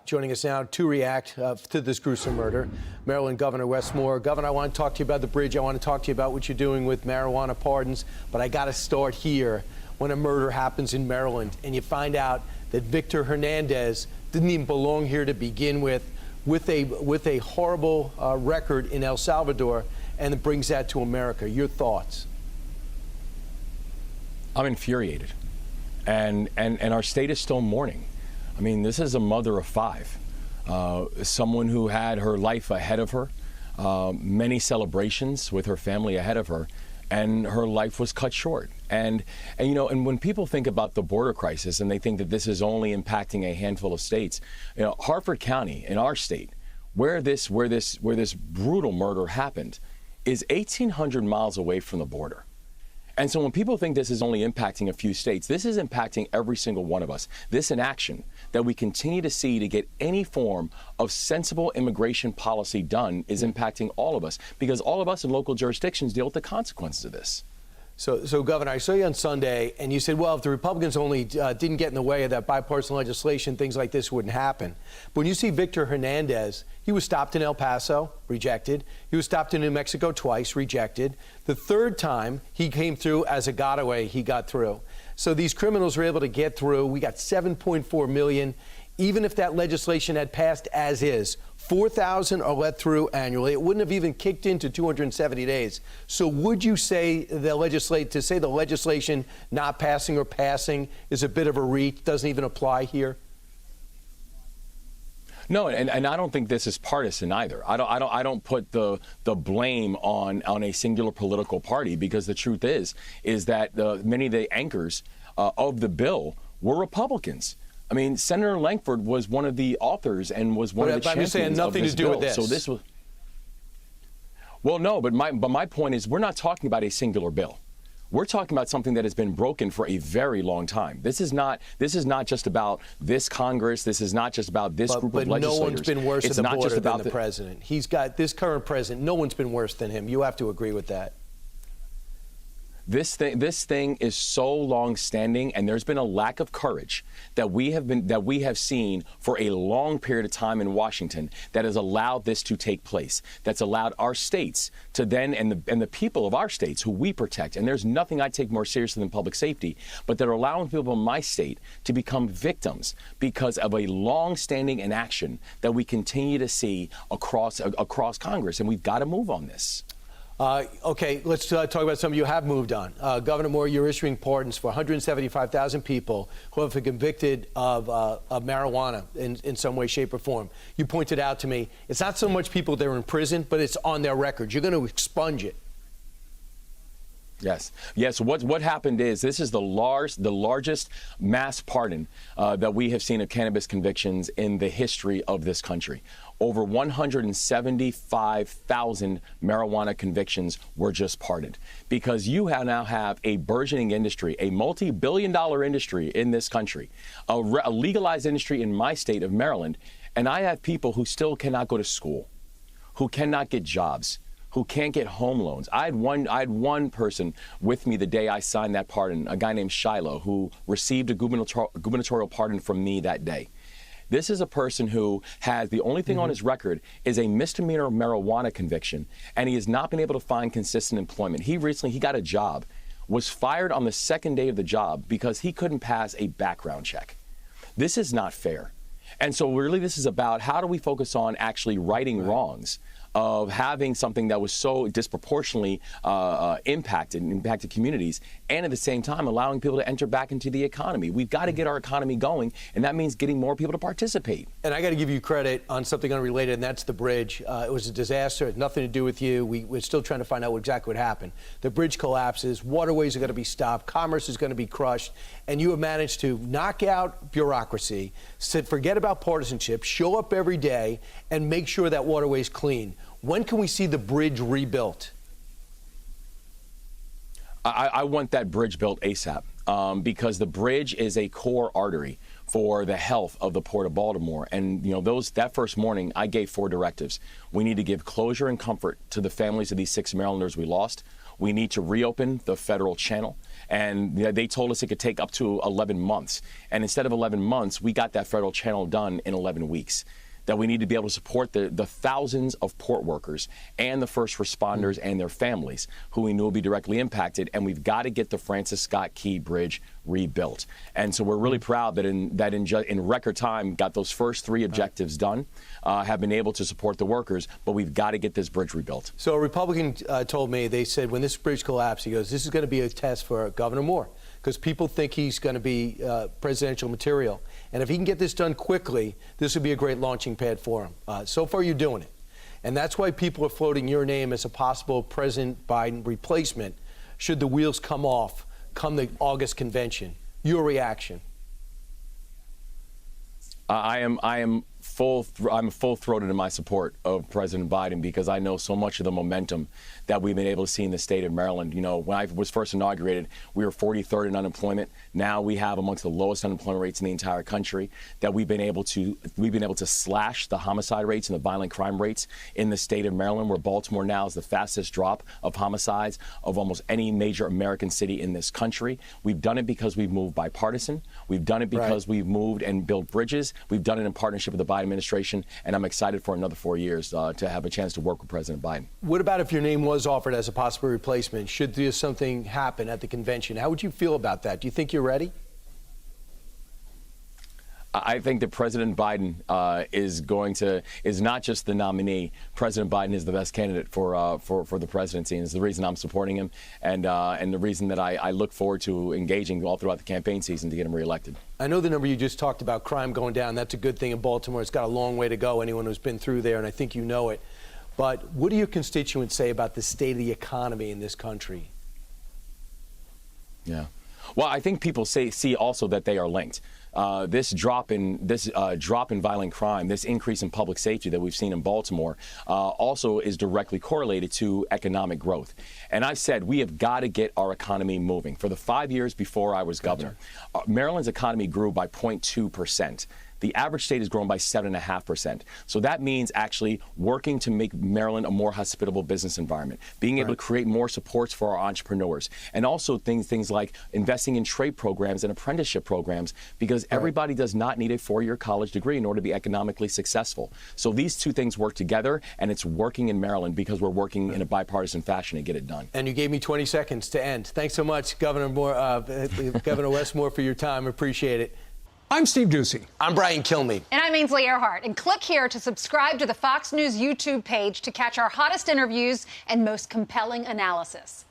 Joining us now to react to this gruesome murder, Maryland Governor Wes Moore. Governor, I want to talk to you about the bridge. I want to talk to you about what you're doing with marijuana pardons. But I got to start here. When a murder happens in Maryland and you find out that Victor Hernandez didn't even belong here to begin with a horrible record in El Salvador, and it brings that to America. Your thoughts? I'm infuriated, and our state is still mourning. I mean, this is a mother of five, someone who had her life ahead of her, many celebrations with her family ahead of her, and her life was cut short. And when people think about the border crisis and they think that this is only impacting a handful of states, Harford County in our state, where this brutal murder happened, is 1,800 miles away from the border. And so when people think this is only impacting a few states, this is impacting every single one of us. This inaction that we continue to see to get any form of sensible immigration policy done is impacting all of us, because all of us in local jurisdictions deal with the consequences of this. So, Governor, I saw you on Sunday, and you said, well, if the Republicans only didn't get in the way of that bipartisan legislation, things like this wouldn't happen. But when you see Victor Hernandez, he was stopped in El Paso, rejected. He was stopped in New Mexico twice, rejected. The third time he came through as a getaway, he got through. So these criminals were able to get through. We got 7.4 million. Even if that legislation had passed as is, 4,000 are let through annually. It wouldn't have even kicked into 270 days. So would you say the legislation not passing or passing is a bit of a reach, doesn't even apply here? No, and I don't think this is partisan either. I don't put the blame on a singular political party, because the truth is that many of the anchors of the bill were Republicans. I mean, Senator Langford was one of the authors and was one of the champions saying nothing of this to do bill. with this. So this was, well, no, but my point is, we're not talking about a singular bill. We're talking about something that has been broken for a very long time. This is not just about this Congress. This is not just about this group of legislators. But no one's been worse at the border than the president. He's got this current president. No one's been worse than him. You have to agree with that. This thing is so long-standing, and there's been a lack of courage that we have seen for a long period of time in Washington that has allowed this to take place. That's allowed our states to then, and the people of our states who we protect, and there's nothing I take more seriously than public safety, but they're allowing people in my state to become victims because of a long-standing inaction that we continue to see across Congress, and we've got to move on this. Okay, let's talk about something you have moved on. Governor Moore, you're issuing pardons for 175,000 people who have been convicted of marijuana in some way, shape, or form. You pointed out to me, it's not so much people that are in prison, but it's on their records. You're going to expunge it. Yes. What happened is, this is the largest mass pardon that we have seen of cannabis convictions in the history of this country. Over 175,000 marijuana convictions were just pardoned, because you now have a burgeoning industry, a multi-billion-dollar industry in this country, a legalized industry in my state of Maryland, and I have people who still cannot go to school, who cannot get jobs, who can't get home loans. I had one person with me the day I signed that pardon, a guy named Shiloh, who received a gubernatorial pardon from me that day. This is a person who has, the only thing on his record is a misdemeanor marijuana conviction, and he has not been able to find consistent employment. He got a job, was fired on the second day of the job because he couldn't pass a background check. This is not fair. And so really this is about, how do we focus on actually righting wrongs of having something that was so disproportionately impacted communities, and at the same time allowing people to enter back into the economy. We've got to get our economy going, and that means getting more people to participate. And I got to give you credit on something unrelated, and that's the bridge. It was a disaster. It had nothing to do with you. We're still trying to find out exactly what happened. The bridge collapses. Waterways are going to be stopped. Commerce is going to be crushed. And you have managed to knock out bureaucracy, forget about partisanship, show up every day, and make sure that waterway's clean. When can we see the bridge rebuilt? I want that bridge built ASAP, because the bridge is a core artery for the health of the Port of Baltimore. And that first morning, I gave 4 directives. We need to give closure and comfort to the families of these 6 Marylanders we lost. We need to reopen the federal channel. And they told us it could take up to 11 months. And instead of 11 months, we got that federal channel done in 11 weeks. That we need to be able to support the thousands of port workers and the first responders and their families who we knew would be directly impacted. And we've got to get the Francis Scott Key Bridge rebuilt. And so we're really proud that in record time got those first three objectives done, have been able to support the workers, but we've got to get this bridge rebuilt. So a Republican told me, they said when this bridge collapsed, he goes, this is going to be a test for Governor Moore because people think he's going to be presidential material. And if he can get this done quickly, this would be a great launching pad for him. So far, you're doing it. And that's why people are floating your name as a possible President Biden replacement should the wheels come off come the August convention. Your reaction? I'm full-throated in my support of President Biden because I know so much of the momentum that we've been able to see in the state of Maryland. You know, when I was first inaugurated, we were 43rd in unemployment. Now we have amongst the lowest unemployment rates in the entire country. That we've been able to slash the homicide rates and the violent crime rates in the state of Maryland, where Baltimore now is the fastest drop of homicides of almost any major American city in this country. We've done it because we've moved bipartisan. We've done it because we've moved and built bridges. We've done it in partnership with the Biden administration, and I'm excited for another 4 years to have a chance to work with President Biden. What about if your name was offered as a possible replacement? Should there something happen at the convention? How would you feel about that? Do you think you're ready? I think that President Biden is not just the nominee. President Biden is the best candidate for the presidency, and it's the reason I'm supporting him, and the reason that I look forward to engaging all throughout the campaign season to get him reelected. I know the number you just talked about, crime going down. That's a good thing in Baltimore. It's got a long way to go. Anyone who's been through there, and I think you know it. But what do your constituents say about the state of the economy in this country? Yeah. Well, I think people see also that they are linked. This drop in violent crime, this increase in public safety that we've seen in Baltimore, also is directly correlated to economic growth. And I've said we have got to get our economy moving. For the 5 years before I was governor, Maryland's economy grew by 0.2%. The average state has grown by 7.5%. So that means actually working to make Maryland a more hospitable business environment, being able to create more supports for our entrepreneurs, and also things like investing in trade programs and apprenticeship programs, because everybody does not need a four-year college degree in order to be economically successful. So these two things work together, and it's working in Maryland because we're working in a bipartisan fashion to get it done. And you gave me 20 seconds to end. Thanks so much, Governor Wes Moore, for your time. Appreciate it. I'm Steve Ducey. I'm Brian Kilmeade. And I'm Ainsley Earhart. And click here to subscribe to the Fox News YouTube page to catch our hottest interviews and most compelling analysis.